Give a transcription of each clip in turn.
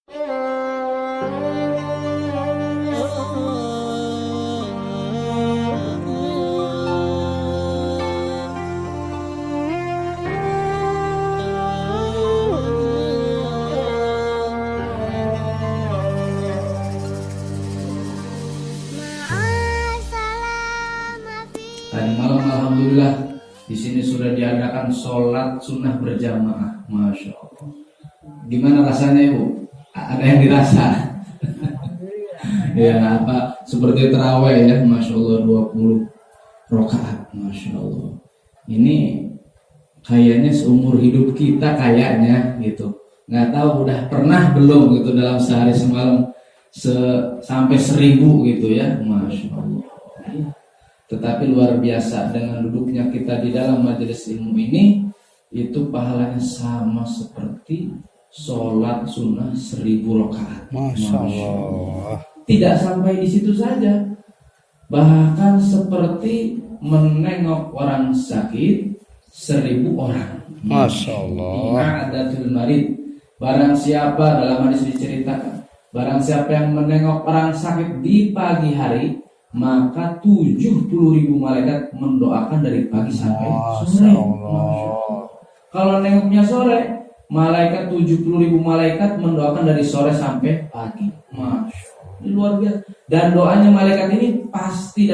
Tadi malam alhamdulillah di sini sudah diadakan sholat sunnah berjamaah, masya Allah. Gimana rasanya Ibu? Ada yang dirasa? Ya apa seperti terawih ya, masya Allah 20 rakaat, masya Allah. Ini kayaknya seumur hidup kita kayaknya gitu. Nggak tahu udah pernah belum gitu dalam sehari semalam sampai 1000 gitu ya, masya Allah. Tetapi luar biasa dengan duduknya kita di dalam majelis ilmu ini, itu pahalanya sama seperti sholat sunnah 1000 rakaat. Masya Allah. Tidak sampai di situ saja, bahkan seperti menengok orang sakit 1000 orang. Masya Allah. Adatul marid. Barang siapa, dalam hadis diceritakan, barang siapa yang menengok orang sakit di pagi hari, maka 70.000 malaikat mendoakan dari pagi sampai sore. Kalau nengoknya sore, malaikat 70.000 malaikat mendoakan dari sore sampai pagi. Masya Allah, ini luar biasa. Dan doanya malaikat ini pasti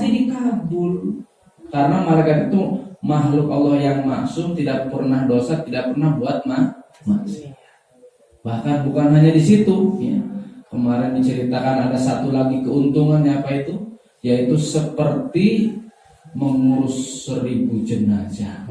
dikabul. Karena malaikat itu makhluk Allah yang maksum, tidak pernah dosa, tidak pernah buat maksiat. Bahkan bukan hanya di situ, ya. Kemarin diceritakan ada satu lagi keuntungannya, apa itu? Yaitu seperti mengurus 1000 jenazah.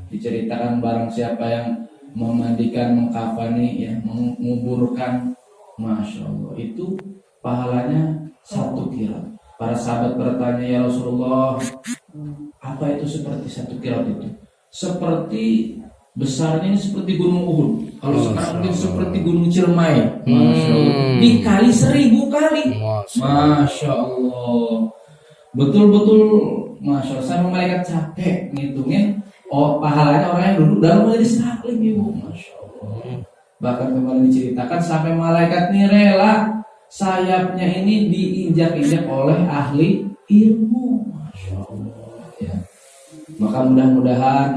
Diceritakan barang siapa yang memandikan, mengkafani, ya, menguburkan, masya Allah, itu pahalanya 1 kirat. Para sahabat bertanya, ya Rasulullah, apa itu seperti 1 kirat itu? Seperti besarnya ini seperti gunung Uhud. Kalau sekarang mungkin seperti gunung Ciremai. Masya Allah. Dikali 1000 kali. Masya Allah. Betul-betul, masya Allah. Sama malaikat capek ngitungin. Oh, pahalanya orang yang duduk dalam majelis taklim, Ibu. Masya Allah. Bahkan kemarin diceritakan sampai malaikat ini rela sayapnya ini diinjak-injak oleh ahli ilmu. Masya Allah. Ya. Maka mudah-mudahan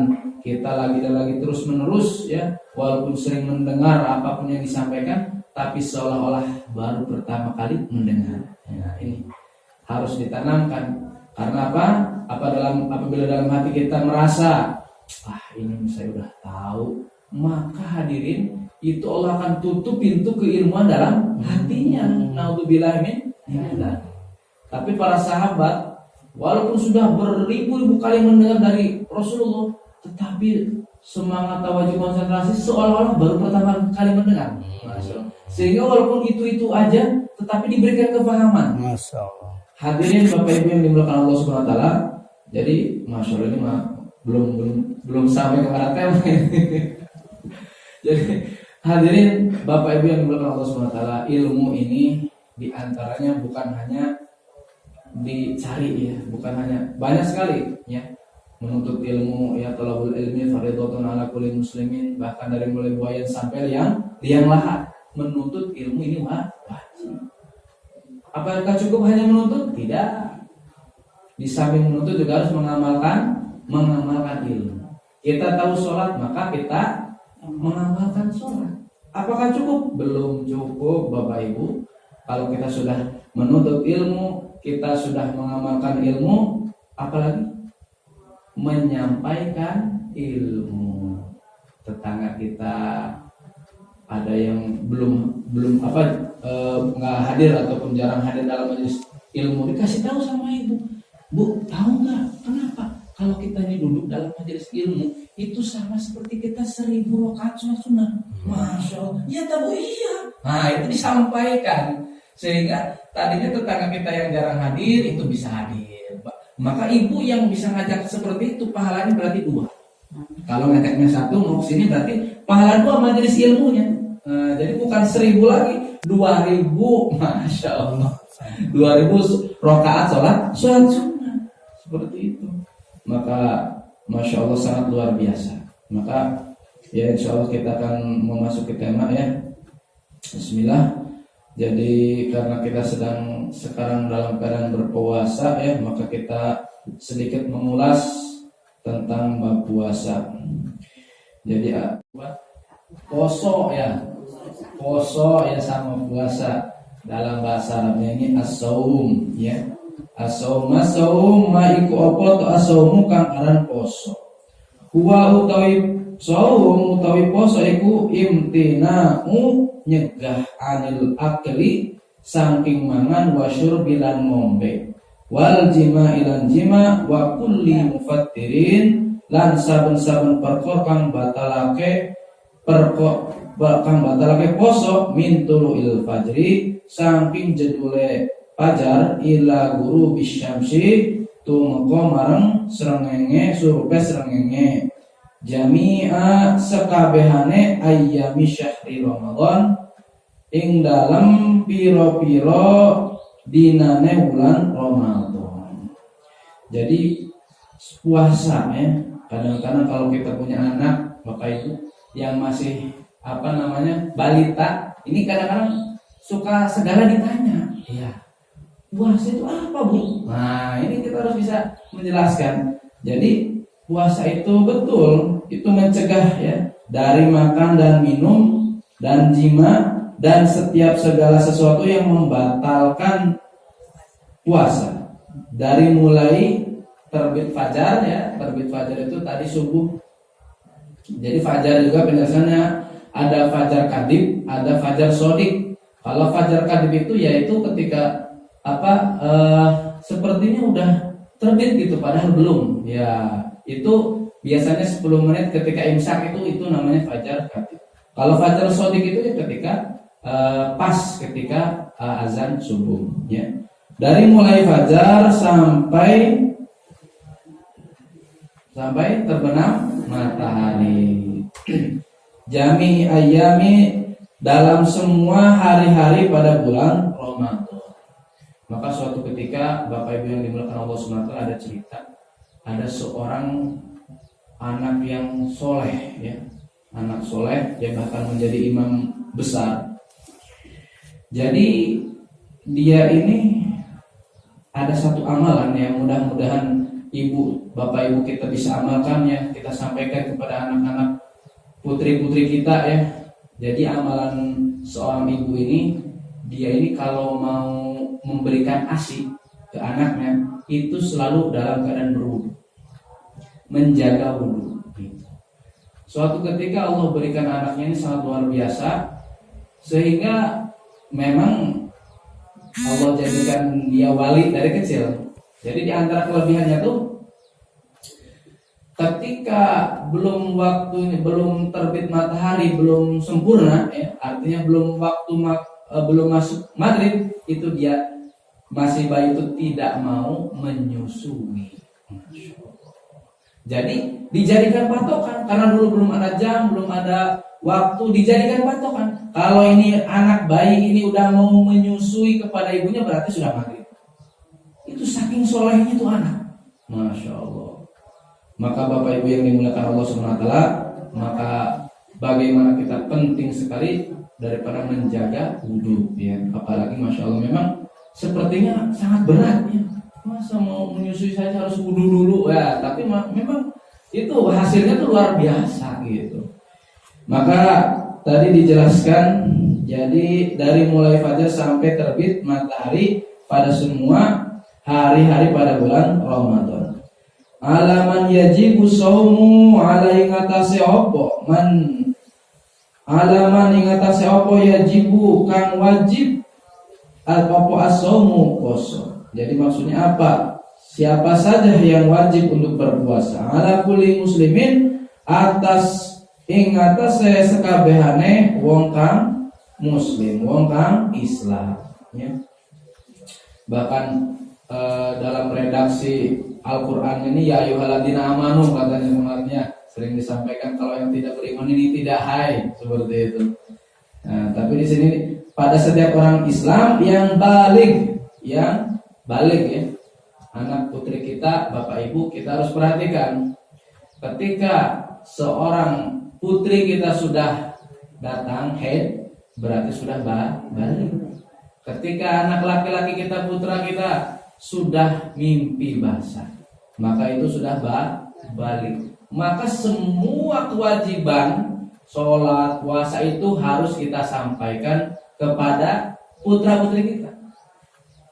kita lagi dan lagi terus menerus, ya, walaupun sering mendengar apapun yang disampaikan, tapi seolah-olah baru pertama kali mendengar. Ya, ini harus ditanamkan. Karena apa? Apabila dalam hati kita merasa, ini saya udah tahu, maka hadirin, itu Allah akan tutup pintu keilmuan dalam hatinya. Naudzubillah min dzalik. Tapi para sahabat, walaupun sudah beribu-ribu kali mendengar dari Rasulullah, tetapi semangat tawajuh konsentrasi seolah-olah baru pertama kali mendengar. Sehingga walaupun itu aja, tetapi diberikan kefahaman. Masya Allah. Hadirin Bapak Ibu yang dimuliakan Allah Subhanahu Wa Taala. Jadi masya Allah ini belum sampai kepada tema. Jadi hadirin Bapak Ibu yang dimuliakan Allah Subhanahu Wa Taala, ilmu ini diantaranya bukan hanya dicari, ya, bukan hanya, banyak sekali, ya. Menuntut ilmu, ya, thalabul ilmi fardhatun ala kulli muslimin, bahkan dari mulai buayan sampai liang lahat. Menuntut ilmu ini wajib. Apakah cukup hanya menuntut? Tidak. Di samping menuntut juga harus mengamalkan ilmu. Kita tahu sholat, maka kita mengamalkan sholat. Apakah cukup? Belum cukup, Bapak Ibu. Kalau kita sudah menuntut ilmu, kita sudah mengamalkan ilmu, apalagi menyampaikan ilmu. Tetangga kita ada yang belum nggak hadir ataupun jarang hadir dalam majelis ilmu, dikasih tahu sama ibu, Bu, tahu nggak kenapa kalau kita ini duduk dalam majelis ilmu itu sama seperti kita 1000 rakaat sholat sunnah. Masya Allah. Ya tahu, iya. Nah, itu disampaikan sehingga tadinya tetangga kita yang jarang hadir itu bisa hadir. Maka ibu yang bisa ngajak seperti itu pahalanya berarti 2. Kalau ngajaknya 1 mau kesini berarti pahala 2 majelis ilmunya. Jadi bukan 1000 lagi, 2000, masya Allah, 2000 rakaat sholat sunnah seperti itu. Maka masya Allah sangat luar biasa. Maka Ya, insya Allah kita akan memasuki tema ya. Bismillah. Jadi karena kita sedang sekarang dalam keadaan berpuasa ya, maka kita sedikit mengulas tentang bab puasa. Jadi poso ya sama puasa dalam bahasa Arabnya ini as-saum ya. As-saum ma iku apa to as-saumu kang aran poso. Huwa utawi saum utawi poso iku imtina'u nyegah anil akli saking mangan wa syurbilan ngombe wal jima ilan jima wa kulli mufattirin lan saben-saben perkara kang batalake poso min tuluil fajri saking jedule fajar ila guru bisyamsi tumeka marang srengenge surupe srengenge jami'a sekabehane ayyami syahri Ramadan ing dalam piro-piro dinane bulan Ramadan. Jadi puasa ya, kadang-kadang kalau kita punya anak Bapak Ibu yang masih balita, ini kadang-kadang suka segala ditanya. Iya. Puasa itu apa, Bu? Nah, ini kita harus bisa menjelaskan. Jadi puasa itu betul, itu mencegah ya dari makan dan minum dan jima dan setiap segala sesuatu yang membatalkan puasa. Dari mulai terbit fajar ya, terbit fajar itu tadi subuh. Jadi fajar juga penjelasannya ada fajar kadib, ada fajar sodik. Kalau fajar kadib itu yaitu ketika sepertinya udah terbit gitu padahal belum ya. Itu biasanya 10 menit ketika imsak itu namanya fajar kadib. Kalau fajar sodik itu ya ketika pas ketika azan subuh ya. Dari mulai fajar sampai terbenam matahari. Jami ayami dalam semua hari-hari pada bulan Ramadan. Maka suatu ketika Bapak Ibu yang dimuliakan Allah SWT ada cerita, ada seorang anak yang soleh ya, anak soleh yang bahkan menjadi imam besar. Jadi dia ini ada satu amalan yang mudah-mudahan Bapak Ibu kita bisa amalkan ya, kita sampaikan kepada anak-anak putri-putri kita ya. Jadi amalan seorang ibu ini, dia ini kalau mau memberikan ASI ke anaknya itu selalu dalam keadaan berwudu, menjaga wudu. Suatu ketika Allah berikan anaknya ini sangat luar biasa, sehingga memang Allah jadikan dia wali dari kecil. Jadi di antara kelebihannya tuh ketika belum waktunya, belum terbit matahari, belum sempurna ya, artinya belum masuk maghrib, itu dia masih bayi itu tidak mau menyusui. Jadi dijadikan patokan karena dulu belum ada jam, belum ada waktu, dijadikan patokan. Kalau ini anak bayi ini udah mau menyusui kepada ibunya berarti sudah maghrib. Itu saking solehnya itu anak. Masya Allah. Maka Bapak Ibu yang dimuliakan Allah SWT, maka bagaimana kita penting sekali daripada menjaga wudhu ya. Apalagi Masya Allah memang sepertinya sangat berat ya. Masa mau menyusui saja harus wudhu dulu ya. Tapi memang itu hasilnya tuh luar biasa gitu. Maka tadi dijelaskan, jadi dari mulai fajar sampai terbit matahari pada semua hari-hari pada bulan Ramadan. Alaman yajibu saumu alai ngatasi opo man alaman ingatasi opo yajibu kang wajib opo asaumu poso. Jadi maksudnya apa? Siapa saja yang wajib untuk berpuasa? Ala kulli muslimin atas ingatase sekabehane wong kang muslim, wong kang Islam ya. Bahkan dalam redaksi Al-Quran ini ya ayyuhalladzina amanu katanya sebenarnya sering disampaikan kalau yang tidak beriman ini tidak hai seperti itu. Nah, tapi di sini pada setiap orang Islam yang balik ya, anak putri kita, Bapak Ibu kita harus perhatikan ketika seorang putri kita sudah datang haid, berarti sudah balik. Ketika anak laki-laki kita, putra kita sudah mimpi basah, maka itu sudah balik. Maka semua kewajiban sholat, puasa itu harus kita sampaikan kepada putra-putri kita.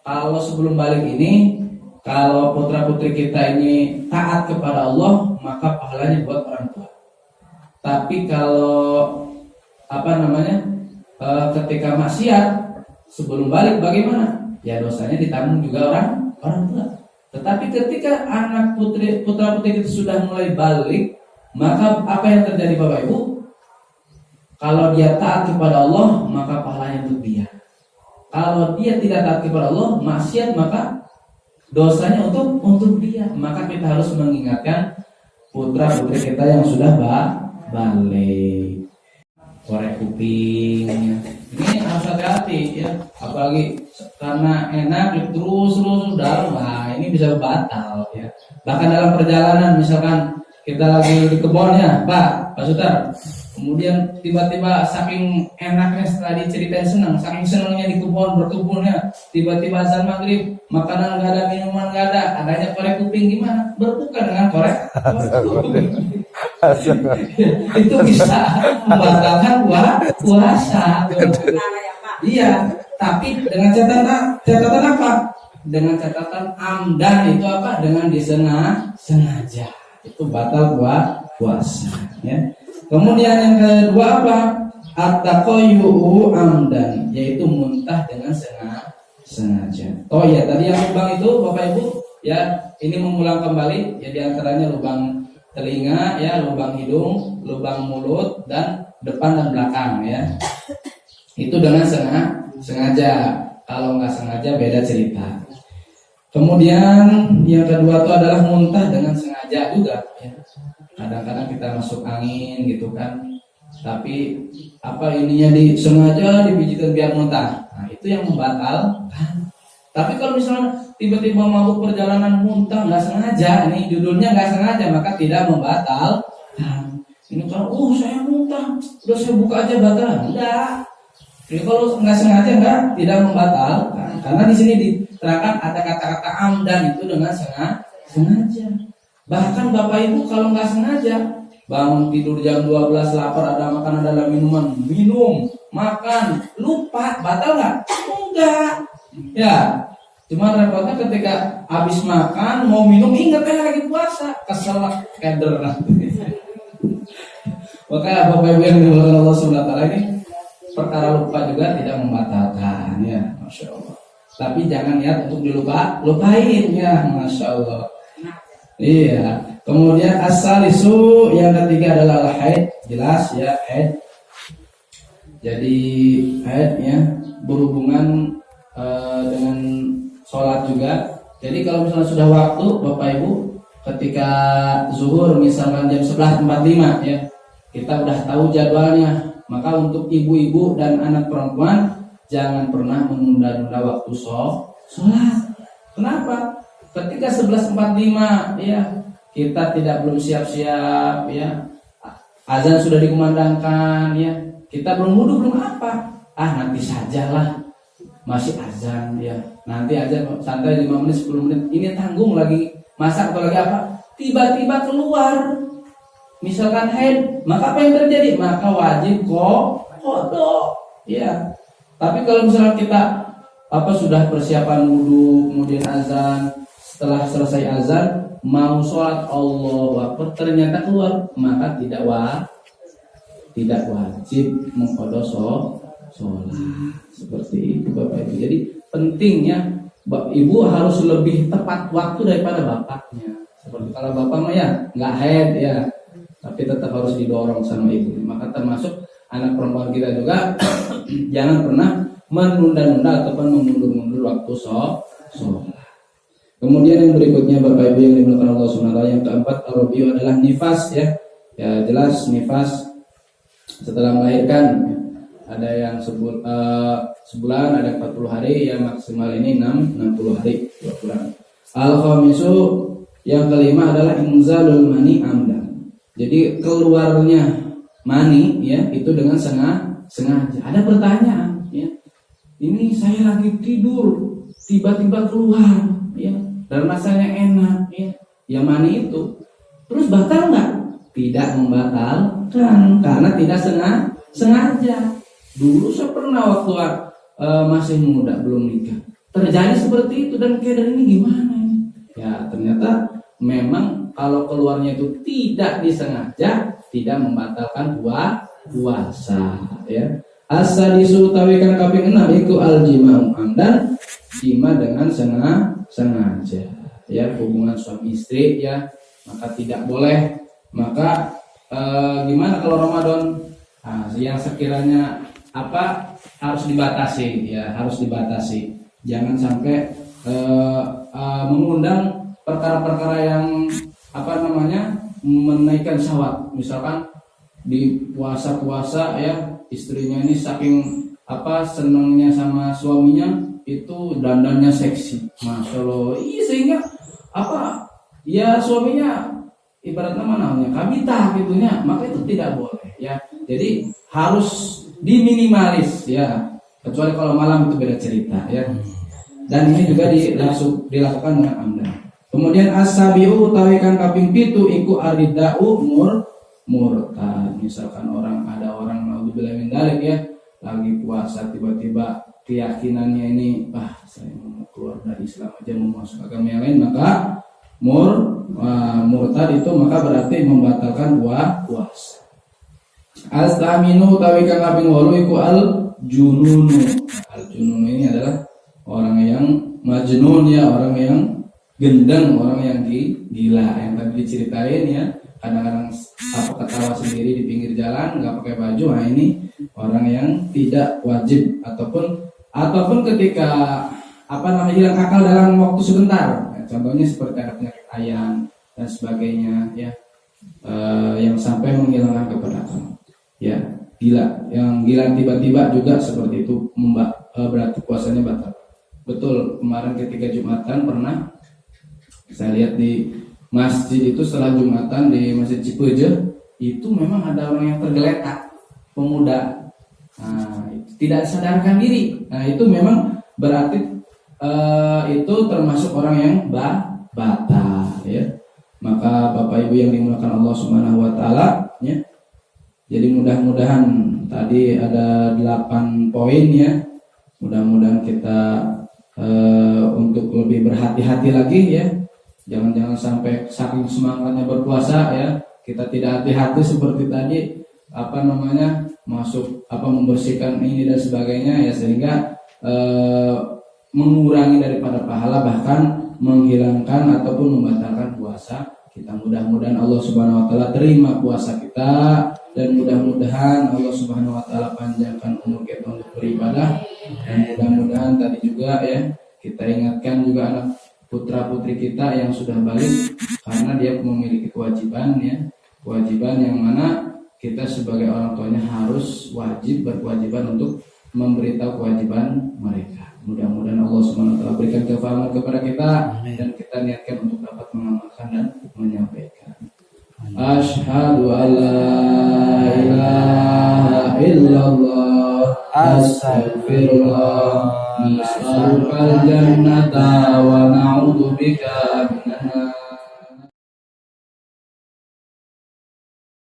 Kalau sebelum balik ini, kalau putra-putri kita ini taat kepada Allah, maka pahalanya buat orang tua. Tapi kalau ketika maksiat sebelum balik bagaimana? Ya dosanya ditanggung juga orang tua. Tetapi ketika anak putra-putri kita sudah mulai balik, maka apa yang terjadi Bapak Ibu? Kalau dia taat kepada Allah, maka pahalanya untuk dia. Kalau dia tidak taat kepada Allah, maksiat, maka dosanya untuk dia. Maka kita harus mengingatkan putra-putri kita yang sudah balik. Korek kuping ya. Ini harus hati-hati ya. Apalagi karena enak terus dalam, ini bisa batal ya. Bahkan dalam perjalanan misalkan kita lagi di kebunnya, Pak Sutar, kemudian tiba-tiba saking enaknya setelah diceritain saking senangnya di berkebunnya, tiba-tiba azan maghrib, makanan nggak ada, minuman nggak ada, adanya korek kuping, gimana? Berbuka dengan korek kuping. Itu bisa membatalkan puasa. Iya, tapi dengan catatan apa? Dengan catatan amdan itu apa? Dengan disengaja. Itu batal puasa ya. Kemudian yang kedua apa? At-taqayyu'u amdan, yaitu muntah dengan sengaja. Oh ya, tadi yang lubang itu Bapak Ibu ya, ini mengulang kembali ya, diantaranya lubang telinga ya, lubang hidung, lubang mulut, dan depan dan belakang ya. Itu dengan sengaja. Kalau nggak sengaja beda cerita. Kemudian yang kedua itu adalah muntah dengan sengaja juga ya. Kadang-kadang kita masuk angin gitu kan, tapi ininya sengaja dipijitkan biar muntah. Nah, itu yang membatalkan. Tapi kalau misalnya tiba-tiba mabuk perjalanan muntah nggak sengaja, ini judulnya nggak sengaja, maka tidak membatalkan. Ini kalau saya muntah, udah saya buka aja batal. Enggak. Jadi kalau nggak sengaja tidak membatalkan. Karena di sini diterangkan ada kata-kata amdan itu dengan sengaja. Bahkan Bapak Ibu kalau nggak sengaja bangun tidur jam 12 lapar, ada makan, ada minuman, minum, makan, lupa, batal nggak? Enggak. Ya, cuma repotnya ketika habis makan mau minum, ingat lagi puasa, kesel keder nanti. Maka Bapak Ibu yang dimuliakan Allah Subhanahu wa taala, ini perkara lupa juga tidak membatalkan ya, Masya Allah. Tapi jangan niat untuk lupain ya, Masya Allah. Iya. Kemudian as-salisu, yang ketiga adalah al-haid. Jelas ya, haid. Jadi haid ya berhubungan dengan sholat juga. Jadi kalau misalnya sudah waktu Bapak Ibu, ketika zuhur misalkan jam 11.45 ya, kita udah tahu jadwalnya. Maka untuk ibu-ibu dan anak perempuan jangan pernah menunda-nunda waktu sholat. Kenapa? Ketika 11.45 ya, kita belum siap-siap ya, azan sudah dikumandangkan ya, kita belum wudu, belum apa, nanti sajalah, masih azan ya, nanti aja santai 5 menit 10 menit, ini tanggung lagi masak atau lagi apa, tiba-tiba keluar misalkan haid, maka apa yang terjadi? Maka wajib qada ya. Tapi kalau misalnya kita sudah persiapan wudu, kemudian azan, setelah selesai azan mau sholat, Allahu Akbar, ternyata keluar, maka tidak wajib mengqada sholat. Seperti itu Bapak Ibu. Jadi pentingnya Ibu harus lebih tepat waktu daripada bapaknya. Seperti kalau bapak mah ya nggak haid ya, tapi tetap harus didorong sama ibu. Maka termasuk anak perempuan kita juga jangan pernah menunda-nunda ataupun mengundur-undur waktu sholat. Kemudian yang berikutnya Bapak Ibu yang dimuliakan Allah Subhanahu wa taala, yang keempat ar-rabi'u adalah nifas ya. Ya jelas nifas setelah melahirkan ya. Ada yang sebulan, ada 40 hari, yang maksimal ini 60 hari, 2 bulan. Al-khamisu, yang kelima adalah inzalul mani amdan. Jadi keluarnya mani ya itu dengan sengaja. Ada pertanyaan ya. Ini saya lagi tidur tiba-tiba keluar ya dan rasanya enak ya. Ya mani itu. Terus batal nggak? Tidak membatalkan karena tidak sengaja. Dulu saya pernah waktu masih muda belum nikah terjadi seperti itu dan keadaan ini gimana ini? Ya ternyata memang kalau keluarnya itu tidak disengaja tidak membatalkan puasa ya. As-sadisu tawikan kaping 6 iku al-jima'u amdan, jima dengan sengaja ya, hubungan suami istri ya, maka tidak boleh. Maka gimana kalau Ramadan? Nah, yang sekiranya harus dibatasi ya, harus dibatasi. Jangan sampai mengundang perkara-perkara yang menaikkan syahwat. Misalkan di puasa-puasa ya, istrinya ini saking senangnya sama suaminya itu dandannya seksi, masya Allah. Iya, sehingga ya suaminya ibaratnya namanya kabita gitunya, maka itu tidak boleh ya. Jadi harus diminimalis ya, kecuali kalau malam itu beda cerita ya. Dan ini juga dilakukan dengan amdan. Kemudian as-sabiu tawikan kaping 7 iku aridau murtad. Misalkan ada orang naudzubillah min dzalik ya, lagi puasa tiba-tiba keyakinannya ini saya mau keluar dari Islam aja, mau masuk agama yang lain, maka murtad itu maka berarti membatalkan puasa. As-taminu tawikan kaping 8 iku al-jununu. Al-jununu ini adalah orang yang majnun ya, orang yang gendeng, orang yang gila yang tadi diceritain ya. Kadang-kadang ketawa sendiri di pinggir jalan nggak pakai baju. Nah ini orang yang tidak wajib ataupun ketika hilang akal dalam waktu sebentar. Nah, contohnya seperti ada penyakit ayam dan sebagainya ya, yang sampai menghilangkan keperdataan. Ya gila, yang gila tiba-tiba juga seperti itu berarti puasanya batal. Betul, kemarin ketika Jumatan pernah saya lihat di masjid itu setelah Jumatan di Masjid Cipeje itu memang ada orang yang tergeletak, pemuda, tidak sadarkan diri. Nah itu memang berarti itu termasuk orang yang batal ya. Maka Bapak Ibu yang dimuliakan Allah Subhanahu wa taala ya. Jadi mudah-mudahan tadi ada 8 poin ya. Mudah-mudahan kita untuk lebih berhati-hati lagi ya. Jangan sampai saking semangatnya berpuasa ya, kita tidak hati-hati seperti tadi membersihkan ini dan sebagainya ya, sehingga mengurangi daripada pahala, bahkan menghilangkan ataupun membatalkan puasa kita. Mudah-mudahan Allah Subhanahu wa taala terima puasa kita, dan mudah-mudahan Allah Subhanahu wa taala panjangkan umur kita untuk beribadah. Dan mudah-mudahan tadi juga ya kita ingatkan juga anak putra-putri kita yang sudah balik, karena dia memiliki kewajiban yang mana kita sebagai orang tuanya harus berkewajiban untuk memberitahu kewajiban mereka. Mudah-mudahan Allah Subhanahu wa taala berikan kefahaman kepada kita dan kita niatkan untuk dapat mengamalkan dan menyampaikan. Asyhadu an la ilaha illallah, astaghfirullah, nas'alukal jannata wa na'udzubika